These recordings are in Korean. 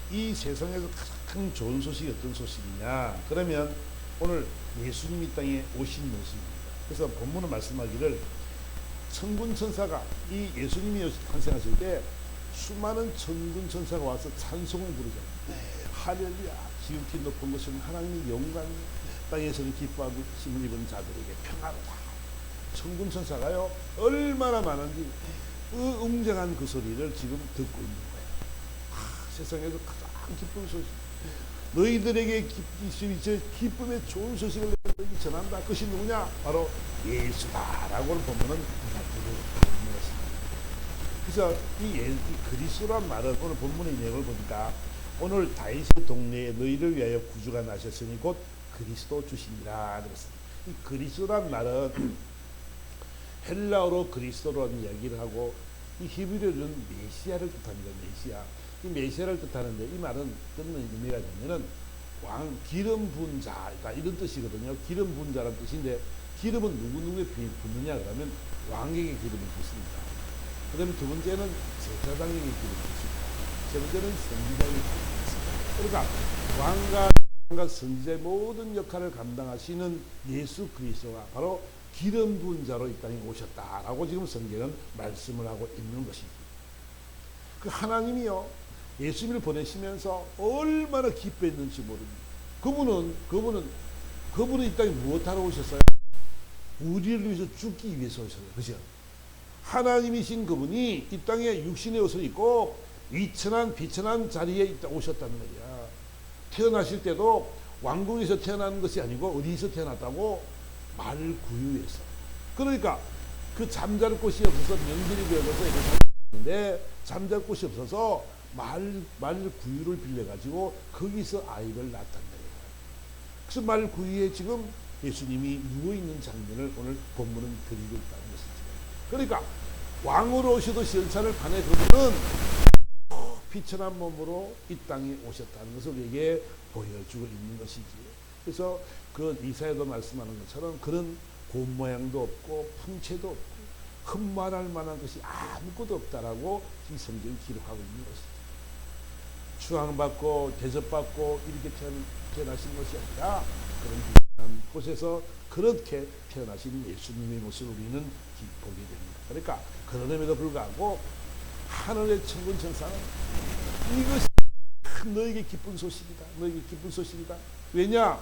이 세상에서 가장 좋은 소식이 어떤 소식이냐? 그러면 오늘 예수님이 땅에 오신 모습입니다. 그래서 본문은 말씀하기를 천군 천사가 이 예수님이 탄생하실 때 수많은 천군 천사가 와서 찬송을 부르잖아요. 할렐루야, 지극히 높은 곳은 하나님의 영광이 땅에서는 기뻐하고 힘을 입은 자들에게 평화로다. 천군 천사가요 얼마나 많은지 웅장한 그 소리를 지금 듣고 있는 거예요. 세상에서 가장 기쁜 소식, 너희들에게 기쁨의 좋은 소식을 너희에게 전한다. 그것이 누구냐? 바로 예수다라고 본문은 말씀을 했습니다. 그래서 이 그리스도란 말은 오늘 본문의 내용을 보니까 오늘 다윗의 동네에 너희를 위하여 구주가 나셨으니 곧 그리스도 주시니라 그랬습니다. 이 그리스도란 말은 헬라어로 그리스도라는 이야기를 하고 이 히브리어는 메시아를 뜻합니다. 메시아. 이 메시아를 뜻하는데 이 말은 어떤 의미가 되면은 왕 기름 부은 자다 이런 뜻이거든요. 기름 부은 자라는 뜻인데 기름은 누구누구에 붓느냐 그러면 왕에게 기름을 붓습니다. 그 다음에 두 번째는 제사장에게 기름을 붓습니다. 세 번째는 선지자에게 기름을 붓습니다. 그러니까 왕과 선지자의 모든 역할을 감당하시는 예수 그리스도가 바로 기름 부은 자로 이 땅에 오셨다라고 지금 성경은 말씀을 하고 있는 것입니다. 그 하나님이요 예수님을 보내시면서 얼마나 기뻐했는지 모릅니다. 그분은 이 땅에 무엇하러 오셨어요? 우리를 위해서 죽기 위해서 오셨어요. 그죠? 하나님이신 그분이 이 땅에 육신의 옷을 입고 위천한 비천한 자리에 오셨다는 거야. 태어나실 때도 왕궁에서 태어난 것이 아니고 어디서 태어났다고? 말구유에서. 그러니까 그 잠잘 곳이 없어서 명절이 되어서 있는데 잠잘 곳이 없어서 말구유를 빌려가지고 거기서 아이를 낳았단 말이에요. 그래서 말구유에 지금 예수님이 누워있는 장면을 오늘 본문은 드리고 있다는 것이죠. 그러니까 왕으로 오셔도 시원찮을 판에 그분은 비천한 몸으로 이 땅에 오셨다는 것을 우리에게 보여주고 있는 것이지. 그래서 그 이사야도 말씀하는 것처럼 그런 곰 모양도 없고 풍채도 없고 흠말할 만한 것이 아무것도 없다라고 이 성경이 기록하고 있는 것이죠. 추앙받고 대접받고 이렇게 태어나신 것이 아니라 그런 비싼 곳에서 그렇게 태어나신 예수님의 모습을 우리는 보게 됩니다. 그러니까 그럼에도 불구하고 하늘의 천군 천사는 이것이 너에게 기쁜 소식이다. 너에게 기쁜 소식이다. 왜냐?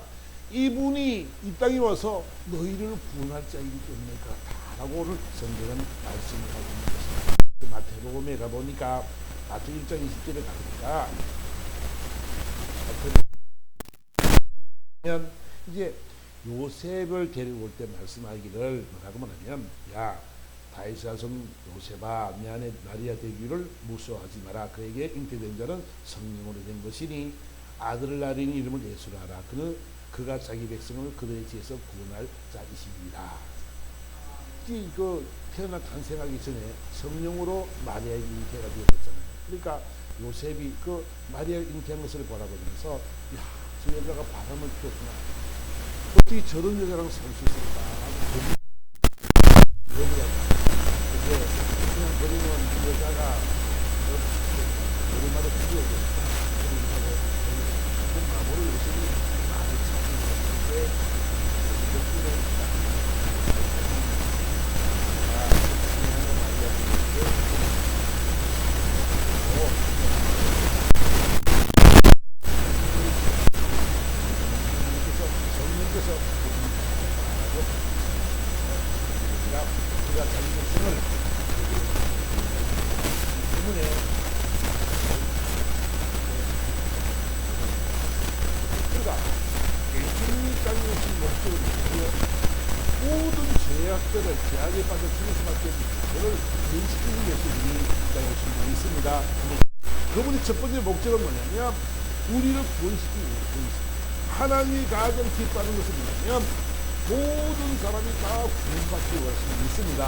이분이 이 땅에 와서 너희를 구원할 자이기 때문에 그렇다라고 오늘 성경은 말씀을 하고 있는 것입니다. 그 마태복음에 가보니까 마태 1장 20절에 가보니까 이제 요셉을 데리고 올 때 말씀하기를 뭐라고 하냐면 야 다윗의 자손 요셉아 내 안에 마리아 되기를 무서워하지 마라. 그에게 잉태된 자는 성령으로 된 것이니 아들을 낳으니 이름을 예수라 하라. 그가 자기 백성을 그들의 지에서 구원할 자이십니다. 그 탄생하기 전에 성령으로 마리아에게 잉태가 되었잖아요. 그러니까 요셉이 그 마리아 잉태한 것을 바라보면서 야, 저 여자가 바람을 피웠구나. 어떻게 저런 여자랑 살 수 있을까? 근데 그냥 버리면 그 여자가 오랜만에 죽여야 되니까 그 마모를 요셉이 많이 찾는 제약에 빠져 죽을 수밖에 없는 것을 인식하기 위해서 우리 땅에 오신 분이 있습니다. 그분의 첫 번째 목적은 뭐냐면 우리를 구원시키기 위해서 하나님이 가장 기뻐하는 것은 뭐냐면 모든 사람이 다 구원받기 위해서 있습니다.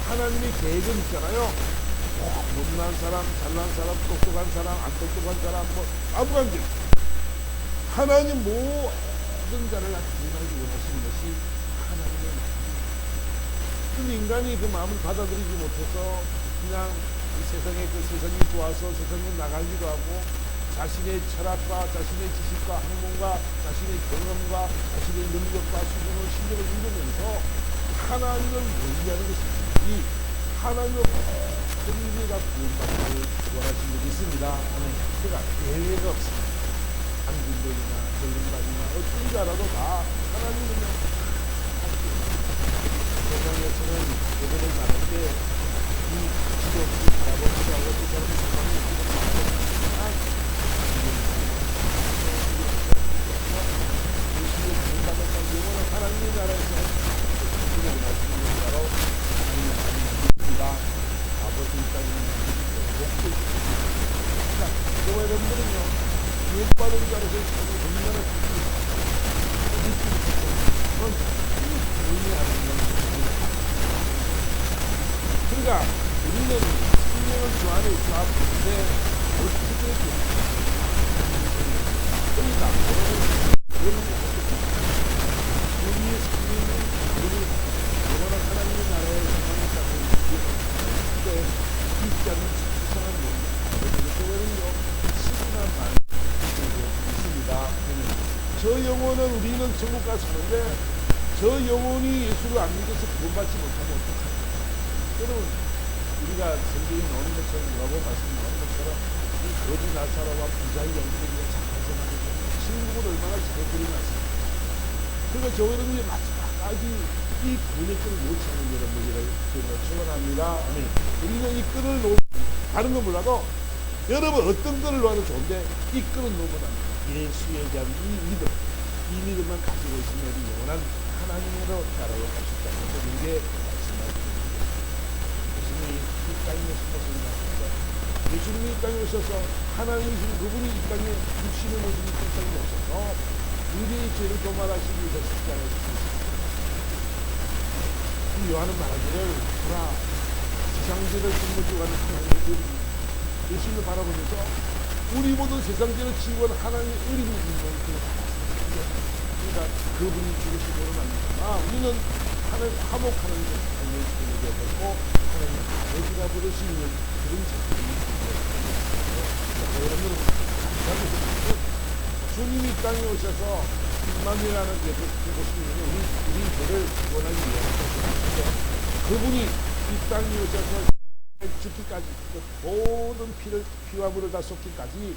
하나님의 계획은 있잖아요. 못난 사람, 잘난 사람, 똑똑한 사람, 안 똑똑한 사람 아무 관계 없어요. 하나님 모든 자를 구원하기 원하시는 것이 근데 인간이 그 마음을 받아들이지 못해서 그냥 이 세상이 좋아서 세상에 나가기도 하고 자신의 철학과 자신의 지식과 학문과 자신의 경험과 자신의 능력과 수준을 실력을 읽으면서 하나님을 멀리하는 것이 아니지 하나님의 모든 인류가 구원받기를 원하신 적이 있습니다. 그러니까 예외가 없습니다. 한국인이나 전문가이나 어떤 자라도 다 하나님은요 세상에서는 예배를 말할 때이 지도를 바라보기도 하고 그 사람의 상황이 있기도 하고 예수를 구원받았다 영원한 하나님의 나라에서 기록을 하시는 자로 하나님의 하나님입니다. 아버지 땅에 목표 자, 저와 여러분들은요 구원받은 자로서 얼마나 그러니까 우리는 생명을 주 안에 있어 앞에 어떻게 그러니까 우리의 생명은 우리 영원한 하나님의 나라에 상하는 때 있지 않는 이상한 영혼은요 시분한 마음이 있습니다. 저 영혼은 우리는 천국 가서 사는데 저 영혼이 예수를 안 믿어서 구원받지 못하면 어떡합니까? 여러분 우리가 성경에 나오는 것처럼 뭐라고 말씀 나오는 것처럼 이 거지 나사로와 부자의 영혼들이 착한 생각이고 친구를 얼마나 잘 그려놨습니까? 그러니까 저 여러분이 마지막까지 이 구원의 끈을 놓지 않는 여러분들을 축원합니다. 우리는 이 끈을 다른 건 몰라도 여러분 어떤 끈을 놓아도 좋은데 이 끈을 놓으면 안 돼요. 예수에 대한 이 믿음만 가지고 있으면 우리 영원한 하나님으로 나라로 갈 수 있다는 것을 이게 말씀하십니다. 예수님이 이 땅에 오신 것은 예수님이 이 땅에 오셔서 하나님이신 그분이 이 땅에 육신을 모신 이 땅에 오셔서 우리의 죄를 도말하시기 위해서 십자가에 죽으셨습니다. 이 요한은 말하기를 보라 세상죄를 짊어지고 가는 하나님의 의리 예수님을 바라보면서 우리 모든 세상죄를 지고 가는 하나님의 의리를 받았습니다. 그러니까 그분이 죽으시고는 아닙니다. 우리는 하나님 화목하는 것을 얘기하고 하나님 아버지가 부르시는 그런 자들이 여러분들은 주님이 이 땅에 오셔서 임마누엘이라는 보시면 우리 죄를 구원하기 위한 것인데 그분이 이 땅에 오셔서 죽기까지 모든 피와 물을 다 쏟기까지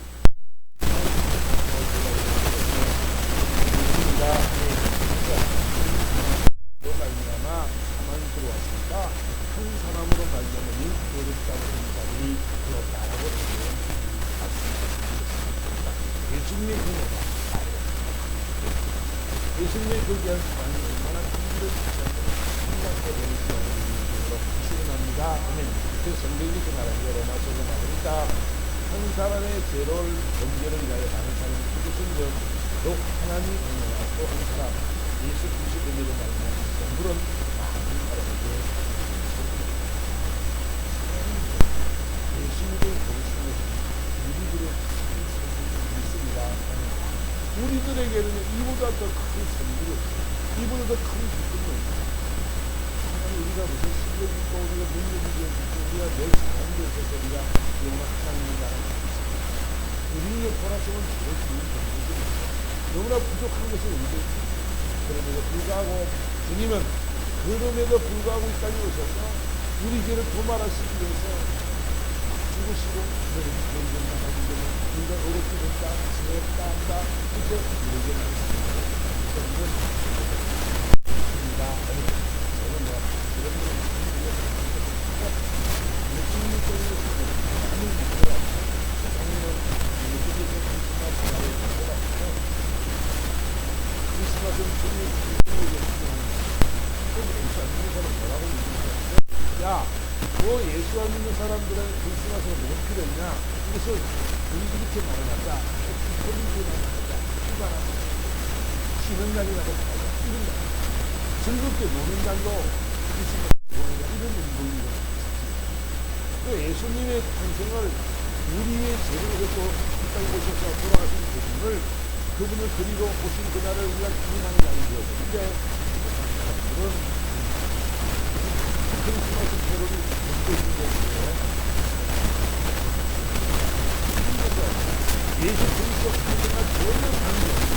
말미암아 사망이 들어왔으니까 한 사람으로 말미암아 구원을 따르는 자들이 들었다라고 말씀하셨습니다. 예수님의 은혜가 예수님의 거기한 사랑이 얼마나 큰지를 생각해 보는 시간으로 출연합니다. 그래서 성경이 그 말하는 게 로마서로 나오니까 한 사람의 죄를 범죄를 위하여 다른 사람이 죽으신 것 하나님 또 한 사람 예수 그리스도의 은혜로 말미암아 성물은 많은 사람에게 예수님을 보시는 우리들의 큰 선물이 있습니다. 우리들에게는 이보다 더 큰 선물, 이보다 더 큰 기쁨이 없습니다. 우리가 무슨 실력이 있고 우리가 능력이 있고 우리가 늘 잘하는 데 있어서 우리가 영원한 하나님의 나라를 우리의 돌아서면 제일 좋은 정도입니다. 너무나 부족한 것이 우리도 그럼에도 불구하고 주님은 그럼에도 불구하고 이 땅에 오셔서 우리 죄를 도말하시기 위해서 죽으시고 너는 그런 나가기 전에 우리가 어렵게 됐다 지냈다 한다 이렇게 우리에게 말씀합니다. 그래서 우리는 있습니다. 저는 여러분들은 예수님 때문에 많은 일을 하고 세상에는 예수님께서 크리스마스 나라에 가더라도 크리스마스는 주님의 기쁨을 얘기하는 그럼 예수 안 믿는 사람 뭐라고 얘기하는 야, 너 예수 안 믿는 사람들은 크리스마스가 뭐 필요했냐? 이것을 이렇게 말을 하자. 홀리데이나 하자. 휴가나 쉬는 날이나 하자. 이런 날. 즐겁게 노는 날로 크리스마스 보내자. 이런 운동인 거예요. 그 예수님의 탄생을 우리의 죄를 해서 이 땅에 오셔서 돌아가신 그분을 그리고 오신 그날을 우리가 기념하는 날이 되었는데 사람들은 크리스마스 캐롤이 먹고 있는 것이에요. 그래서 예수 그리스도 하나님과 전혀 관계없는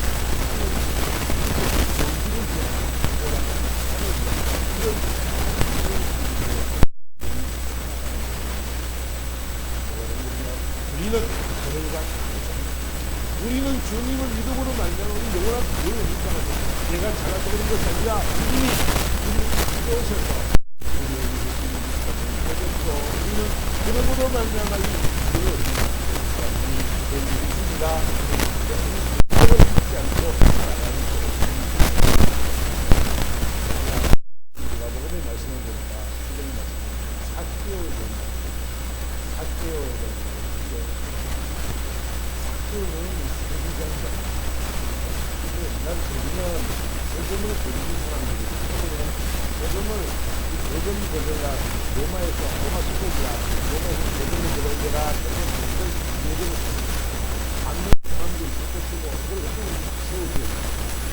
우리는 주님을 믿음으로 말미암아 우리 영원한 구원을 입장하죠. 내가 잘나서 그런 것이 아니라 이미 오셔서 우리는 그러므로 말미암아 이 구원을 있습니다. 그걸 잊지 않고 살아가는 우리가 복음의 말씀을 보니까 성경의 말씀 사개월에 난 요즘은 요즘을 보는 사람들이 요즘을 요즘보다 로마에서 로마 수도지야 로마에서 요즘을 들어온 데가 요즘을 받는 사람들이 있을 것이고 그걸 어떻게 세우지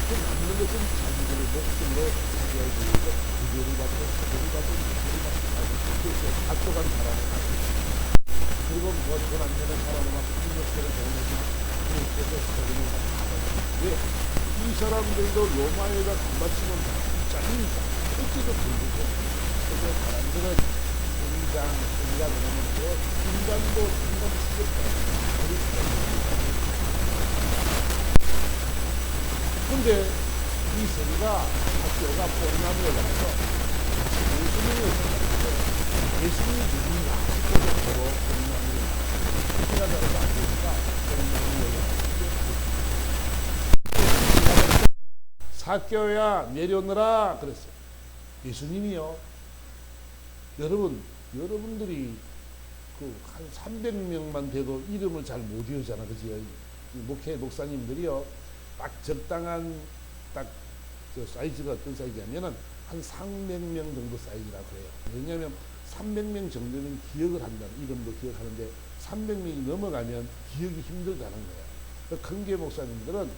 그 받는 것은 자기들의 목숨으로 자기에게 구별을 받고 사별을 받고 구별을 받고 그렇게 압도간 사람을 갖고 그리고 뭐 돈 안 내는 사람은 막 폭력배를 배우면서 그래서 소리를 다 왜? 이 사람들도 로마에다 간받치면 짜리니까 어찌도 불구고 그래서 사람들은 우리가 그러면 인간도 죽였다 근데 이 세리가 학교가 뽕나무에 가서 예수님이 어떻게 예수님이 누군가 싶어서 서로 뽕나무에 가서 잘해서 안 되니까 뽕나무에 가서 사개오야 내려오너라 그랬어요. 예수님이요. 여러분들이 그 한 300명만 돼도 이름을 잘 못 외우잖아, 그지? 목사님들이요. 딱 적당한 딱 저 사이즈가 어떤 사이즈냐면은 한 300명 정도 사이즈라고 그래요. 왜냐하면 300명 정도는 기억을 한다. 이름도 기억하는데 300명이 넘어가면 기억이 힘들다는 거예요. 큰교회 목사님들은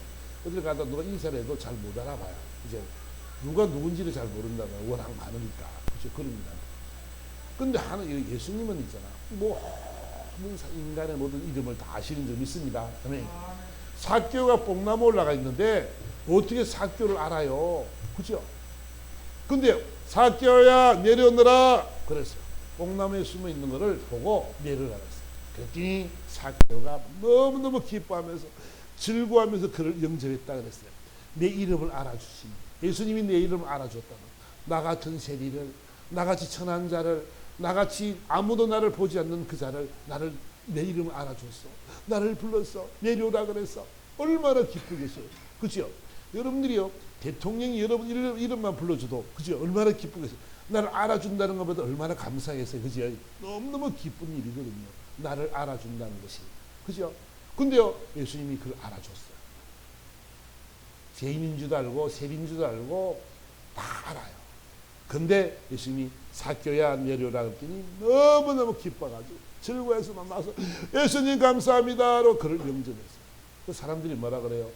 어딜 가다 누가 인사를 해도 잘 못 알아봐요. 이제 누가 누군지를 잘 모른다면 워낙 많으니까. 그죠? 그럽니다. 근데 예수님은 있잖아. 모든 인간의 모든 이름을 다 아시는 줄 믿습니다. 아멘. 사개오가 뽕나무 올라가 있는데 어떻게 사개오를 알아요? 그죠? 근데 사개오야 내려오너라 그랬어요. 뽕나무에 숨어 있는 것을 보고 내려오라 그랬어요. 그랬더니 사개오가 너무너무 기뻐하면서 즐거워하면서 그를 영접했다 그랬어요. 내 이름을 알아주신 예수님이 내 이름을 알아줬다고. 나 같은 세리를 나같이 천한 자를 나같이 아무도 나를 보지 않는 그 자를 나를 내 이름을 알아줬어. 나를 불렀어. 내려오라 그랬어. 얼마나 기쁘겠어요. 그죠? 여러분들이요 대통령이 여러분 이름만 불러줘도 그죠? 얼마나 기쁘겠어요. 나를 알아준다는 것보다 얼마나 감사했어요. 그죠? 너무너무 기쁜 일이거든요. 나를 알아준다는 것이. 그죠? 근데요 예수님이 그걸 알아줬어요. 죄인인 줄도 알고 세리인 줄도 알고 다 알아요. 근데 예수님이 사개오야 내려오라 그랬더니 너무너무 기뻐가지고 즐거워해서 막 나와서 예수님 감사합니다로 그를 영접했어요. 그 사람들이 뭐라 그래요?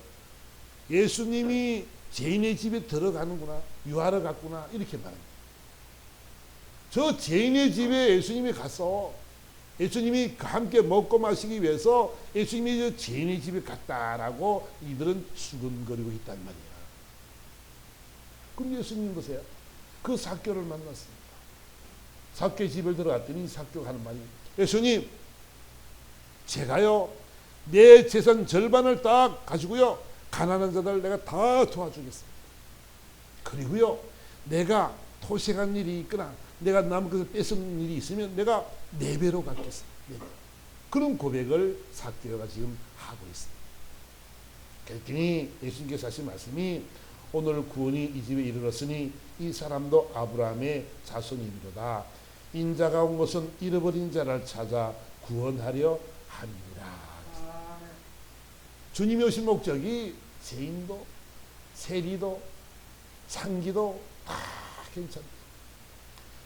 예수님이 죄인의 집에 들어가는구나 유하러 갔구나 이렇게 말합니다. 저 죄인의 집에 예수님이 가서 예수님이 함께 먹고 마시기 위해서 예수님이 저 죄인의 집에 갔다라고 이들은 수근거리고 있단 말이야. 그럼 예수님 보세요. 그 사개오를 만났습니다. 사개오 집에 들어갔더니 사개오가 하는 말이 예수님 제가요 내 재산 절반을 딱 가지고요 가난한 자들 내가 다 도와주겠습니다. 그리고요 내가 토색한 일이 있거나 내가 남의 것을 뺏은 일이 있으면 내가 4배로 갚겠습니다. 4배. 그런 고백을 사개오가 지금 하고 있습니다. 그랬더니 예수님께서 하신 말씀이 오늘 구원이 이 집에 이르렀으니 이 사람도 아브라함의 자손이로다. 인자가 온 것은 잃어버린 자를 찾아 구원하려 함이라. 주님이 오신 목적이 죄인도 세리도 상기도 다 괜찮다.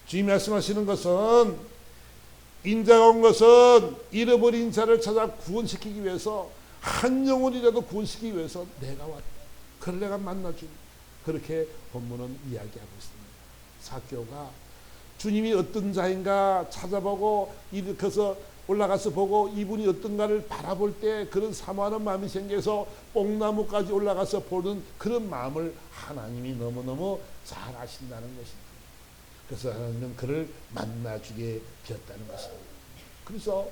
주님이 말씀하시는 것은 인자가 온 것은 잃어버린 자를 찾아 구원시키기 위해서 한 영혼이라도 구원시키기 위해서 내가 왔다. 그를 내가 만나주니 그렇게 본문은 이야기하고 있습니다. 사개오가 주님이 어떤 자인가 찾아보고 일으켜서 올라가서 보고 이분이 어떤가를 바라볼 때 그런 사모하는 마음이 생겨서 뽕나무까지 올라가서 보는 그런 마음을 하나님이 너무너무 잘 아신다는 것입니다. 그래서 하나님은 그를 만나주게 되었다는 것입니다. 그래서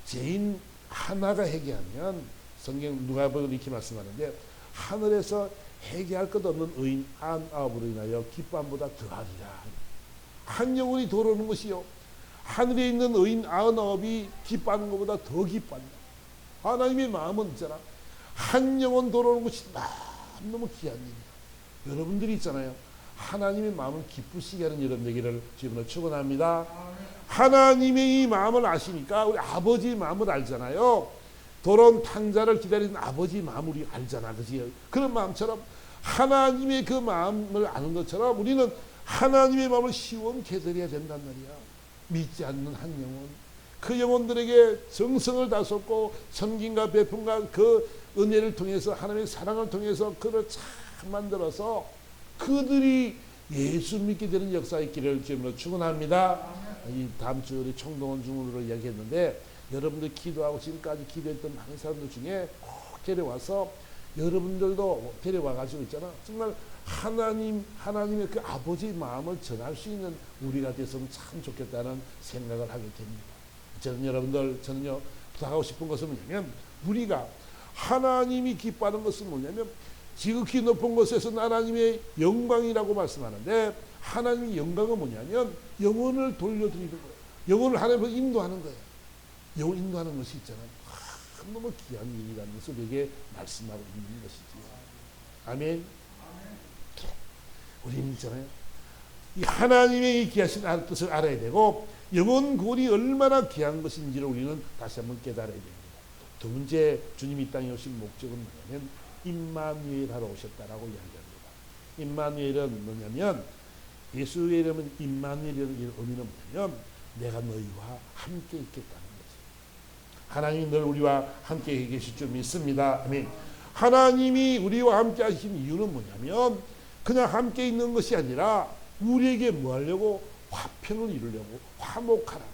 죄인 하나가 회개하면 성경 누가복음 이렇게 말씀하는데 하늘에서 회개할 것 없는 의인 99으로 인하여 기쁨보다 더하리라. 한 영혼이 돌아오는 것이요 하늘에 있는 의인 99이 기뻐하는 것보다 더 기뻐한다. 하나님의 마음은 있잖아. 한 영혼 돌아오는 것이 너무 귀한 일이야. 여러분들이 있잖아요. 하나님의 마음을 기쁘시게 하는 이런 얘기를 지금으로 축원합니다. 하나님의 이 마음을 아시니까 우리 아버지의 마음을 알잖아요. 돌아온 탕자를 기다리는 아버지의 마음을 우리 알잖아. 그지? 그런 마음처럼 하나님의 그 마음을 아는 것처럼 우리는 하나님의 마음을 시원케 드려야 된단 말이야. 믿지 않는 한 영혼, 그 영혼들에게 정성을 다쏟고 섬김과 베품과 그 은혜를 통해서 하나님의 사랑을 통해서 그를 잘 만들어서 그들이 예수 믿게 되는 역사의 길을 지금으로 축원합니다. 이 다음 주 우리 총동원 중으로 이야기했는데 여러분들 기도하고 지금까지 기도했던 많은 사람들 중에 꼭 데려와서 여러분들도 데려와 가지고 있잖아. 정말 하나님의 그 아버지의 마음을 전할 수 있는 우리가 됐으면 참 좋겠다는 생각을 하게 됩니다. 저는요 부탁하고 싶은 것은 뭐냐면 우리가 하나님이 기뻐하는 것은 뭐냐면 지극히 높은 곳에서 하나님의 영광이라고 말씀하는데 하나님의 영광은 뭐냐면 영혼을 돌려드리는 거예요. 영혼을 하나님으로 인도하는 거예요. 영혼 인도하는 것이 있잖아요. 너무 귀한 일이라는 것을 우리에게 말씀하고 있는 것이지요. 아멘. 우리는 있잖아요. 이 하나님의 이 귀하신 뜻을 알아야 되고 영혼 구원이 얼마나 귀한 것인지를 우리는 다시 한번 깨달아야 됩니다. 두 번째 주님이 이 땅에 오신 목적은 뭐냐면 임마누엘 하러 오셨다라고 이야기합니다. 임마누엘은 뭐냐면 예수의 이름은 임마누엘이라는 의미는 뭐냐면 내가 너희와 함께 있겠다는 거지. 하나님이 늘 우리와 함께 계실 줄 믿습니다. 아멘. 하나님이 우리와 함께 하신 이유는 뭐냐면 그냥 함께 있는 것이 아니라 우리에게 뭐 하려고? 화평을 이루려고, 화목하라고.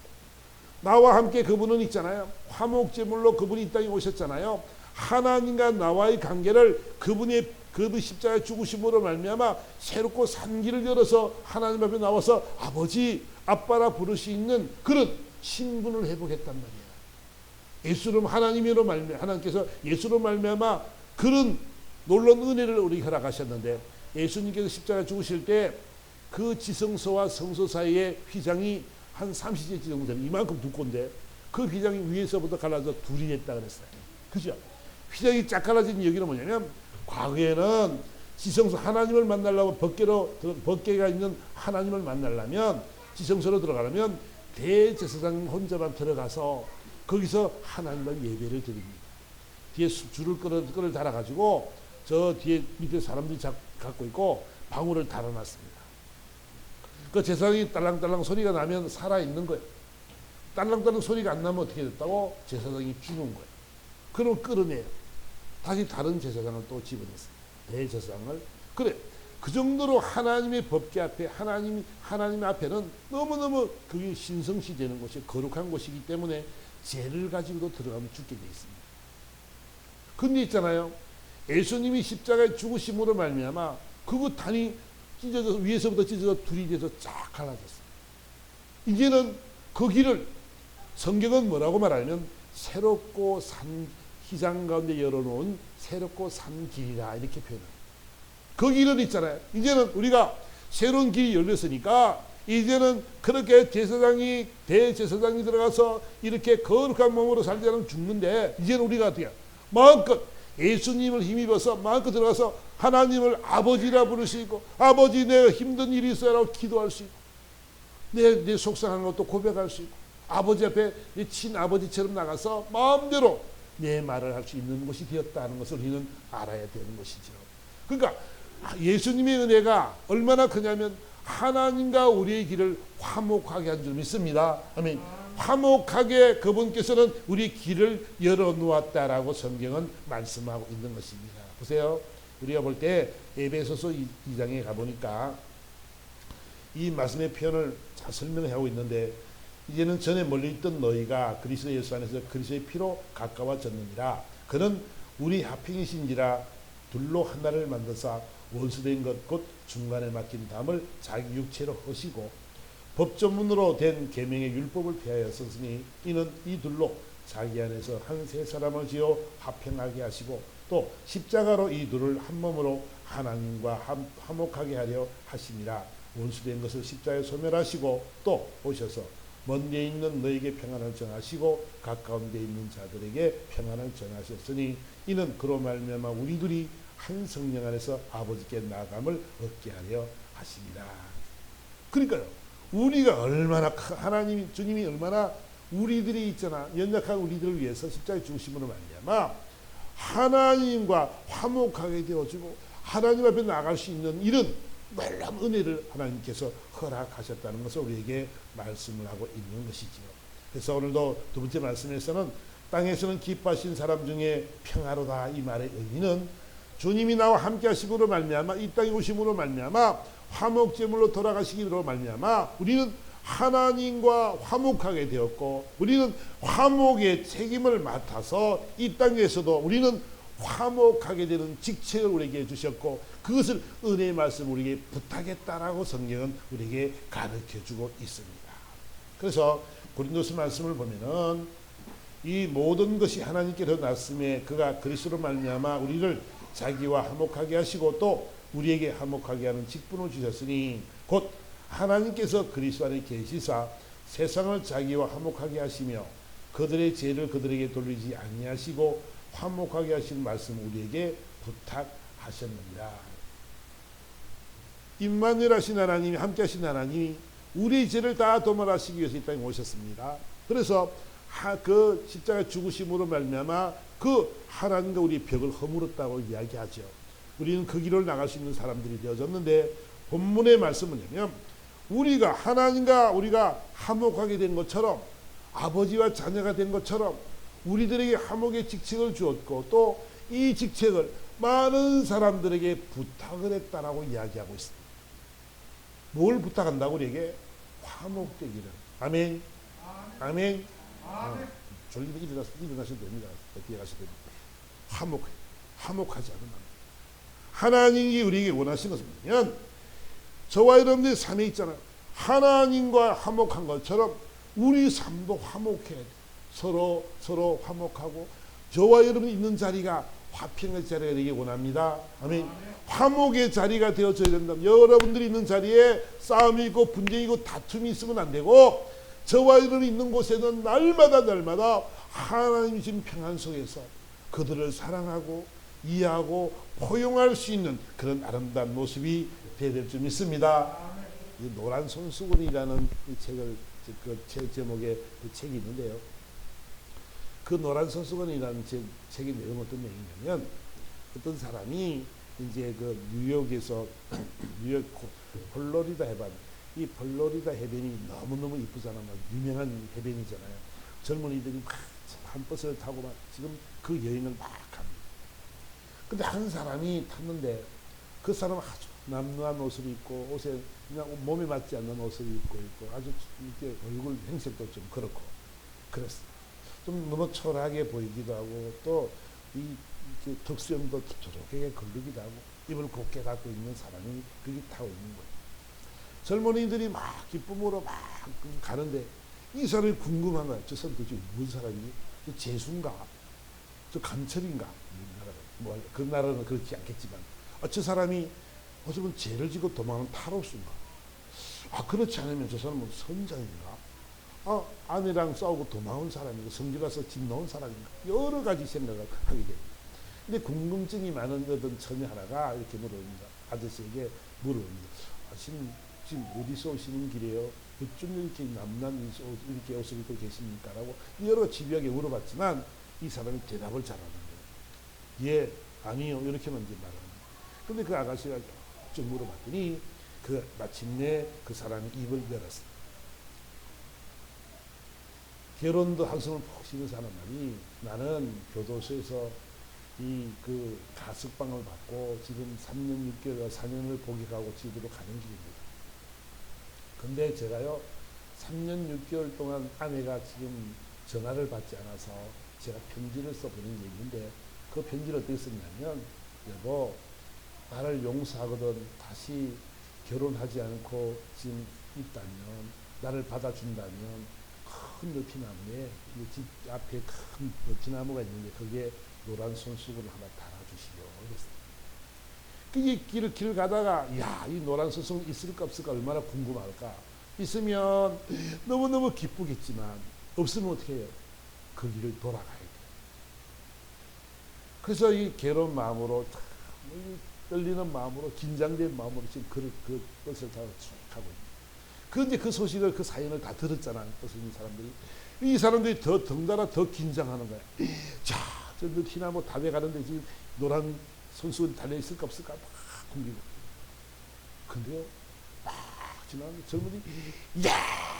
나와 함께 그분은 있잖아요. 화목제물로 그분이 이 땅에 오셨잖아요. 하나님과 나와의 관계를 그분의 그 십자가의 죽으심으로 말미암아 새롭고 산 길을 열어서 하나님 앞에 나와서 아버지, 아빠라 부를 수 있는 그런 신분을 회복했단 말이에요. 예수로 하나님으로 말미암아 하나님께서 예수로 말미암아 그런 놀라운 은혜를 우리에게 허락하셨는데 예수님께서 십자가 죽으실 때 그 지성소와 성소 사이의 휘장이 한 30cm 정도 되는 이만큼 두꺼운데 그 휘장이 위에서부터 갈라져 둘이 됐다 그랬어요. 그죠? 휘장이 쫙 갈라진 여기는 뭐냐면 과거에는 지성소 하나님을 만나려고 법궤가 있는 하나님을 만나려면 지성소로 들어가려면 대제사장 혼자만 들어가서 거기서 하나님을 예배를 드립니다. 뒤에 줄을 끌을 달아가지고 저 뒤에 밑에 사람들이 갖고 있고 방울을 달아놨습니다. 그 제사장이 딸랑딸랑 소리가 나면 살아있는 거예요. 딸랑딸랑 소리가 안 나면 어떻게 됐다고? 제사장이 죽은 거예요. 그럼 끌어내요. 다시 다른 제사장을 또 집어넣습니다. 대제사장을. 그래. 그 정도로 하나님의 법궤 앞에 하나님 앞에는 너무너무 그게 신성시 되는 곳이 거룩한 곳이기 때문에 죄를 가지고도 들어가면 죽게 돼 있습니다. 근데 있잖아요. 예수님이 십자가에 죽으심으로 말미암아 그거 단이 찢어져서 위에서부터 찢어져 둘이 돼서 쫙 갈라졌어요. 이제는 그 길을 성경은 뭐라고 말하냐면 새롭고 산 휘장 가운데 열어놓은 새롭고 산 길이라 이렇게 표현합니다. 그 길은 있잖아요. 이제는 우리가 새로운 길이 열렸으니까 이제는 그렇게 대제사장이 들어가서 이렇게 거룩한 몸으로 살자면 죽는데 이제는 우리가 어떻게 마음껏 예수님을 힘입어서 마음껏 들어가서 하나님을 아버지라 부를 수 있고 아버지 내가 힘든 일이 있어요라고 기도할 수 있고 내 속상한 것도 고백할 수 있고 아버지 앞에 내 친아버지처럼 나가서 마음대로 내 말을 할 수 있는 것이 되었다는 것을 우리는 알아야 되는 것이죠. 그러니까 예수님의 은혜가 얼마나 크냐면 하나님과 우리의 길을 화목하게 한 줄 믿습니다. 아멘. 화목하게 그분께서는 우리 길을 열어놓았다라고 성경은 말씀하고 있는 것입니다. 보세요. 우리가 볼 때 에베소서 2장에 가보니까 이 말씀의 표현을 잘 설명하고 있는데 이제는 전에 멀리 있던 너희가 그리스도 예수 안에서 그리스도의 피로 가까워졌느니라. 그는 우리 화평이신지라 둘로 하나를 만드사 원수된 것 곧 중간에 막힌 담을 자기 육체로 허시고 법조문으로 된 계명의 율법을 폐하여 썼으니 이는 이 둘로 자기 안에서 한 세 사람을 지어 화평하게 하시고 또 십자가로 이 둘을 한 몸으로 하나님과 화목하게 하려 하심이라. 원수된 것을 십자가에 소멸하시고 또 오셔서 먼 데 있는 너에게 평안을 전하시고 가까운 데 있는 자들에게 평안을 전하셨으니 이는 그로 말미암아 우리들이 한 성령 안에서 아버지께 나아감을 얻게 하려 하십니다. 그러니까요, 우리가 얼마나 하나님이 주님이 얼마나 우리들이 있잖아 연약한 우리들을 위해서 십자가에 죽으심으로 말미암아 하나님과 화목하게 되어지고 하나님 앞에 나갈 수 있는 이런 놀라운 은혜를 하나님께서 허락하셨다는 것을 우리에게 말씀을 하고 있는 것이지요. 그래서 오늘도 두 번째 말씀에서는 땅에서는 기뻐하신 사람 중에 평화로다 이 말의 의미는 주님이 나와 함께 하심으로 말미암아 이 땅에 오심으로 말미암아 화목제물로 돌아가시기로 말미암아 우리는 하나님과 화목하게 되었고 우리는 화목의 책임을 맡아서 이 땅에서도 우리는 화목하게 되는 직책을 우리에게 주셨고 그것을 은혜의 말씀을 우리에게 부탁했다라고 성경은 우리에게 가르쳐주고 있습니다. 그래서 고린도서 말씀을 보면은 이 모든 것이 하나님께서 났음에 그가 그리스도로 말미암아 우리를 자기와 화목하게 하시고 또 우리에게 화목하게 하는 직분을 주셨으니 곧 하나님께서 그리스도 안에 계시사 세상을 자기와 화목하게 하시며 그들의 죄를 그들에게 돌리지 아니하시고 화목하게 하신 말씀을 우리에게 부탁하셨느니라. 임마누엘 하신 하나님이 함께 하신 하나님이 우리의 죄를 다 도말하시기 위해서 이 땅에 오셨습니다. 그래서 그 십자가 죽으심으로 말미암아 그 하나님과 우리의 벽을 허물었다고 이야기하죠. 우리는 그 길을 나갈 수 있는 사람들이 되어졌는데 본문의 말씀을 보면 우리가 하나님과 우리가 화목하게 된 것처럼 아버지와 자녀가 된 것처럼 우리들에게 화목의 직책을 주었고 또 이 직책을 많은 사람들에게 부탁을 했다라고 이야기하고 있습니다. 뭘 부탁한다고 우리에게? 화목되기를. 아멘. 아멘. 졸리면 일어나셔도 됩니다. 뒤에 가셔도 됩니다. 화목하지 않은 마음. 하나님이 우리에게 원하시는 것은 뭐냐면 저와 여러분들의 삶에 있잖아요. 하나님과 화목한 것처럼 우리 삶도 화목해야 돼. 서로 화목하고 저와 여러분이 있는 자리가 화평의 자리가 되기 원합니다. 아멘. 화목의 자리가 되어져야 된다. 여러분들이 있는 자리에 싸움이 있고 분쟁이 있고 다툼이 있으면 안 되고 저와 여러분이 있는 곳에는 날마다 하나님이 주신 평안 속에서 그들을 사랑하고 이해하고 포용할 수 있는 그런 아름다운 모습이 되어야 될 줄 믿습니다. 이 노란 손수건이라는 이 책을 그 제목의 그 책이 있는데요. 그 노란 손수건이라는 책의 내용은 어떤 내용이냐면 어떤 사람이 이제 그 뉴욕에서 뉴욕 플로리다 해변 이 플로리다 해변이 너무너무 이쁘잖아. 막 유명한 해변이잖아요. 젊은이들이 막 한 버스를 타고 막 지금 그 여행을 막 합니다. 근데 한 사람이 탔는데 그 사람은 아주 남루한 옷을 입고 옷에 그냥 몸에 맞지 않는 옷을 입고 있고 아주 이렇게 얼굴 행색도 좀 그렇고 그랬어요. 좀 너무 초라하게 보이기도 하고 또 이 턱수염도 저렇게 걸리기도 하고 입을 곱게 닫고 있는 사람이 거기 타고 있는 거예요. 젊은이들이 막 기쁨으로 막 가는데 이 사람이 궁금한 거야. 저 사람 도대체 무슨 사람이지? 저 재수인가? 저 간철인가? 뭐 그 나라는 그렇지 않겠지만 저 사람이 어쩌면 죄를 지고 도망하는 탈옥수인가? 그렇지 않으면 저 사람은 선장인가? 아내랑 싸우고 도망온 사람인가? 성질나서 집 놓은 사람인가? 여러 가지 생각을 하게 됩니다. 근데 궁금증이 많은 어떤 처녀 하나가 이렇게 물어봅니다. 아저씨에게 물어봅니다. 지금 어디서 오시는 길이에요? 어쩜 이렇게 남남 이렇게 옷을 입고 계십니까? 라고 여러 집요하게 물어봤지만 이 사람이 대답을 잘하는 거예요. 예, 아니요. 이렇게만 이제 말합니다. 근데 그 아가씨가 쭉 물어봤더니 마침내 그 사람이 입을 열었어요. 결혼도 한숨을 푹 쉬면서 하는 말이 나는 교도소에서 그 가석방을 받고 지금 3년 6개월 4년을 복역하고 집으로 가는 길입니다. 근데 제가요 3년 6개월 동안 아내가 지금 전화를 받지 않아서 제가 편지를 써보낸 게 있는데 그 편지를 어떻게 썼냐면 여보 나를 용서하거든 다시 결혼하지 않고 지금 있다면 나를 받아준다면 큰 느티나무에 집 앞에 큰 느티나무가 있는데 거기에 노란 손수건을 하나 달아주시오. 그랬어요. 그 길을 가다가 이 노란 손수건 있을까 없을까 얼마나 궁금할까. 있으면 너무너무 기쁘겠지만 없으면 어떻게 해요? 그 길을 돌아가야 돼요. 그래서 이 괴로운 마음으로 떨리는 마음으로 긴장된 마음으로 지금 그 버스를 타고 쭉 가고 있는. 그런데 그 소식을 그 사연을 다 들었잖아요. 버스에 있는 사람들이. 이 사람들이 더 덩달아 더 긴장하는 거야. 자, 저 티나무 답에 가는데 지금 노란 손수건 달려있을까 없을까 막 궁기고. 근데요, 막 지나가는 젊은이, 야!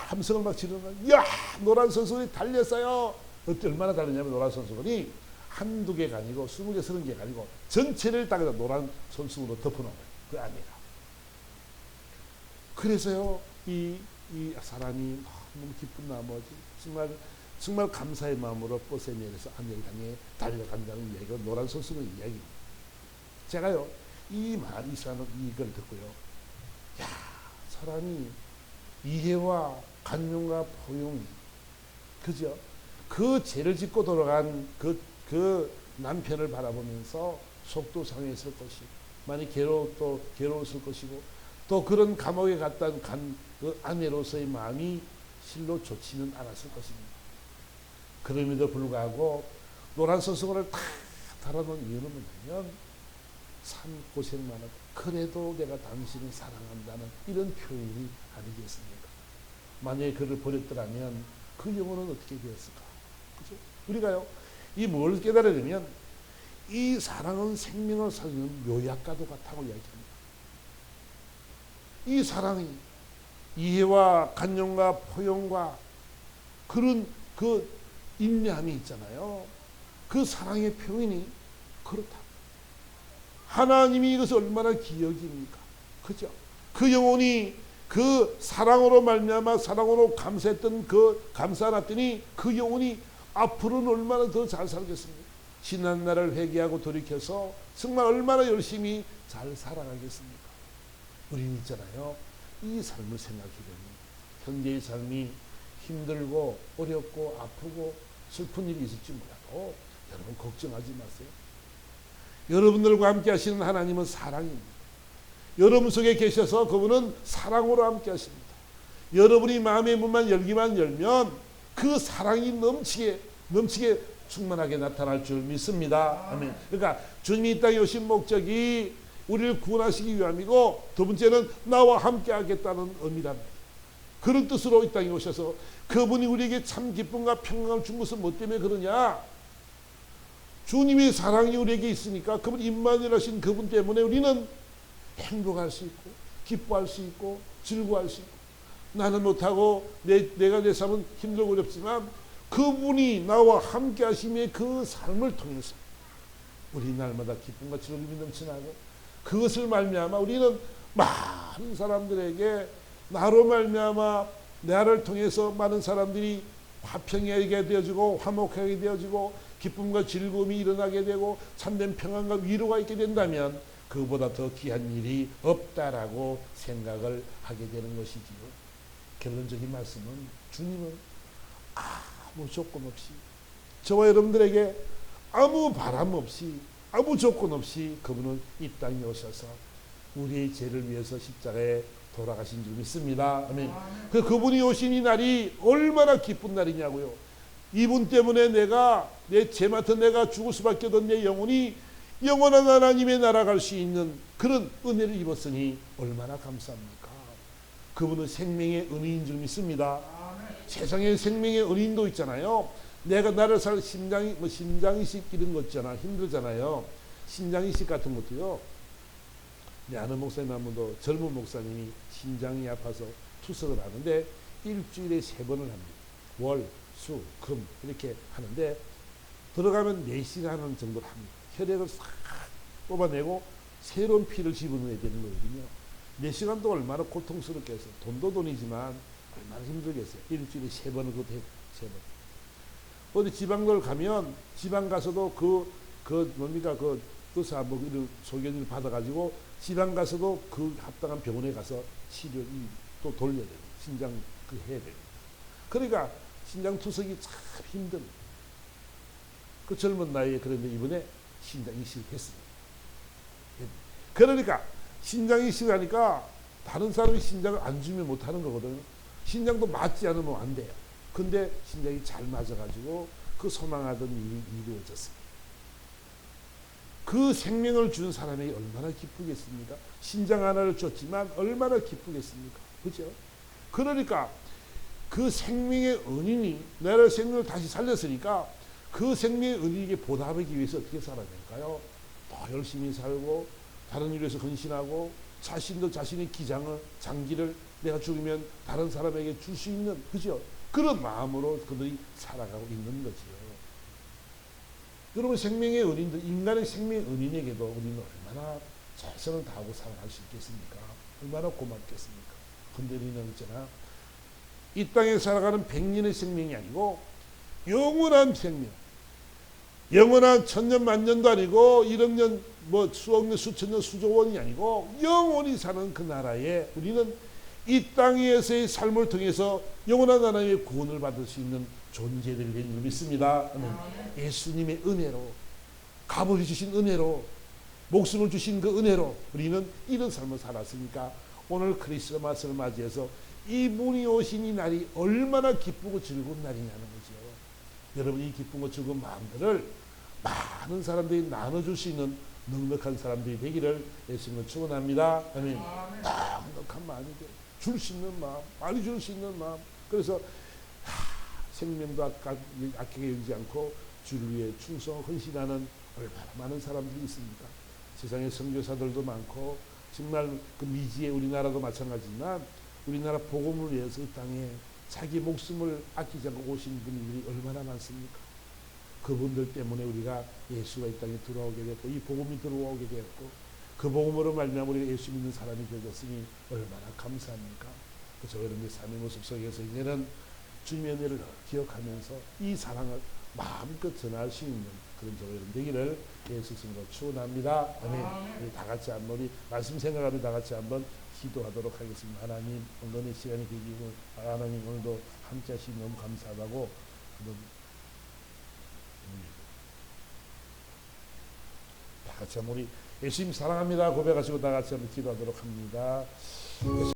함성을 막 지르는 거야. 야! 노란 손수건이 달렸어요. 얼마나 달렸냐면 노란 손수건이 한두 개가 아니고 20개, 30개가 아니고 전체를 딱 노란 손수건으로 덮어놓은 거예요. 그 아내가. 그래서요, 이 사람이 너무 기쁜 나머지 정말 감사의 마음으로 버스에 내려서 아내를 향해 달려간다는 이야기가 노란 손수건 이야기입니다. 제가요, 이 사람은 이걸 듣고요. 야, 사람이 이해와 간용과 포용이, 그죠? 그 죄를 짓고 돌아간 그 남편을 바라보면서 속도 상했을 것이고, 많이 괴로웠을 것이고, 또 그런 감옥에 갔다 그 아내로서의 마음이 실로 좋지는 않았을 것입니다. 그럼에도 불구하고 노란 손수건을 탁 달아놓은 이유는 뭐냐면 참 고생 많았고 그래도 내가 당신을 사랑한다는 이런 표현이 아니겠습니까? 만약에 그를 버렸더라면 그 영혼은 어떻게 되었을까? 그죠? 우리가요, 이 뭘 깨달으려면 이 사랑은 생명을 살리는 묘약과도 같다고 이야기합니다. 이 사랑이 이해와 간용과 포용과 그런 그 인내함이 있잖아요. 그 사랑의 표현이 그렇다. 하나님이 이것을 얼마나 기억입니까? 그죠? 그 영혼이 그 사랑으로 말미암아 사랑으로 감사했던 그 감사났더니 그 영혼이 앞으로는 얼마나 더 잘 살겠습니까? 지난 날을 회개하고 돌이켜서 정말 얼마나 열심히 잘 살아가겠습니까? 우리는 있잖아요. 이 삶을 생각해 보면 현재의 삶이 힘들고 어렵고 아프고 슬픈 일이 있을지 몰라도 여러분 걱정하지 마세요. 여러분들과 함께 하시는 하나님은 사랑입니다. 여러분 속에 계셔서 그분은 사랑으로 함께 하십니다. 여러분이 마음의 문만 열면 그 사랑이 넘치게 충만하게 나타날 줄 믿습니다. 아멘. 그러니까 주님이 이 땅에 오신 목적이 우리를 구원하시기 위함이고 두 번째는 나와 함께 하겠다는 의미랍니다. 그런 뜻으로 이 땅에 오셔서 그분이 우리에게 참 기쁨과 평강을 준 것은 뭐 때문에 그러냐? 주님의 사랑이 우리에게 있으니까 그분 임마누엘 하신 그분 때문에 우리는 행복할 수 있고 기뻐할 수 있고 즐거워할 수 있고 나는 못하고 내가 내 삶은 힘들고 어렵지만 그분이 나와 함께 하심의 그 삶을 통해서 우리 날마다 기쁨과 즐거움이 넘쳐나고 그것을 말미암아 우리는 많은 사람들에게 나로 말미암아 나를 통해서 많은 사람들이 화평하게 되어지고 화목하게 되어지고 기쁨과 즐거움이 일어나게 되고 참된 평안과 위로가 있게 된다면 그보다 더 귀한 일이 없다라고 생각을 하게 되는 것이지요. 결론적인 말씀은 주님은 아무 조건 없이 저와 여러분들에게 아무 바람 없이 아무 조건 없이 그분은 이 땅에 오셔서 우리의 죄를 위해서 십자가에 돌아가신 줄 믿습니다. 아멘. 그분이 오신 이 날이 얼마나 기쁜 날이냐고요. 이분 때문에 내 죄 맡은 내가 죽을 수밖에 없던 내 영혼이 영원한 하나님의 나라 갈 수 있는 그런 은혜를 입었으니 얼마나 감사합니까? 그분은 생명의 은인인 줄 믿습니다. 세상에 생명의 은인도 있잖아요. 내가 나를 살 심장이식 이런 거 있잖아. 힘들잖아요. 심장이식 같은 것도요. 내 아는 목사님 한 분도 젊은 목사님이 심장이 아파서 투석을 하는데 일주일에 3번을 합니다. 월, 수, 금 이렇게 하는데 들어가면 4시간 정도를 합니다. 혈액을 싹 뽑아내고 새로운 피를 집어넣어야 되는 거거든요. 4시간도 얼마나 고통스럽게 해서 돈도 돈이지만 얼마나 힘들겠어요. 일주일에 3번을 그것도 해, 3번. 어디 지방들 가면 지방 가서도 뭡니까 그 의사 뭐 이런 소견을 받아가지고 지방 가서도 그 합당한 병원에 가서 치료 또 돌려야 돼요. 신장 해야 돼요. 그러니까 신장 투석이 참 힘든. 그 젊은 나이에 그런데 이번에 신장 이식을 했습니다. 그러니까 신장 이식을 하니까 다른 사람이 신장을 안 주면 못 하는 거거든요. 신장도 맞지 않으면 안 돼요. 근데 신장이 잘 맞아가지고 그 소망하던 일이 이루어졌습니다. 그 생명을 준 사람이 얼마나 기쁘겠습니까? 신장 하나를 줬지만 얼마나 기쁘겠습니까? 그죠? 그러니까 그 생명의 은인이 나를 생명을 다시 살렸으니까 그 생명의 은인에게 보답하기 위해서 어떻게 살아야 될까요? 더 열심히 살고 다른 일에서 헌신하고 자신도 자신의 장기를 내가 죽으면 다른 사람에게 줄 수 있는, 그죠? 그런 마음으로 그들이 살아가고 있는 거지요. 여러분, 생명의 은인들, 인간의 생명의 은인에게도 우리는 얼마나 최선을 다하고 살아갈 수 있겠습니까? 얼마나 고맙겠습니까? 근데 우리는 있잖아, 이 땅에 살아가는 100년의 생명이 아니고 영원한 생명, 영원한 천년 만년도 아니고 1억 년, 뭐 수억 년, 수천 년, 수조 원이 아니고 영원히 사는 그 나라에 우리는 이 땅에서의 삶을 통해서 영원한 하나님의 구원을 받을 수 있는 존재들이 되는 줄 믿습니다. 예수님의 은혜로, 값을 주신 은혜로, 목숨을 주신 그 은혜로 우리는 이런 삶을 살았으니까 오늘 크리스마스를 맞이해서 이분이 오신 이 날이 얼마나 기쁘고 즐거운 날이냐는 거죠. 여러분, 이 기쁨과 즐거운 마음들을 많은 사람들이 나눠줄 수 있는 넉넉한 사람들이 되기를 예수님을 축원합니다. 아멘. 넉넉한 마음이 줄 수 있는 마음, 많이 줄 수 있는 마음. 그래서 생명도 아끼게 여기지 않고 주를 위해 충성 헌신하는 얼마나 많은 사람들이 있습니까? 세상에 선교사들도 많고 정말 그 미지의 우리나라도 마찬가지지만 우리나라 복음을 위해서 이 땅에 자기 목숨을 아끼지 않고 오신 분들이 얼마나 많습니까? 그분들 때문에 우리가 예수가 이 땅에 들어오게 됐고 이 복음이 들어오게 되었고 그 복음으로 말미암아 우리가 예수 믿는 사람이 되었으니 얼마나 감사합니까? 그래서 여러분의 삶의 모습 속에서 이제는 주님의 은혜를 기억하면서 이 사랑을 마음껏 전할 수 있는 그런 저와 여러분 되기를 예수 이름으로 축원합니다. 아멘. 우리 다 같이 한번 우리 말씀 생각하며 다 같이 한번 기도하도록 하겠습니다. 하나님, 오늘의 시간이 되기를 하나님 오늘도 함께 하시니 너무 감사하다고 다 같이 한번 우리 예수님 사랑합니다 고백하시고 다 같이 한번 기도하도록 합니다.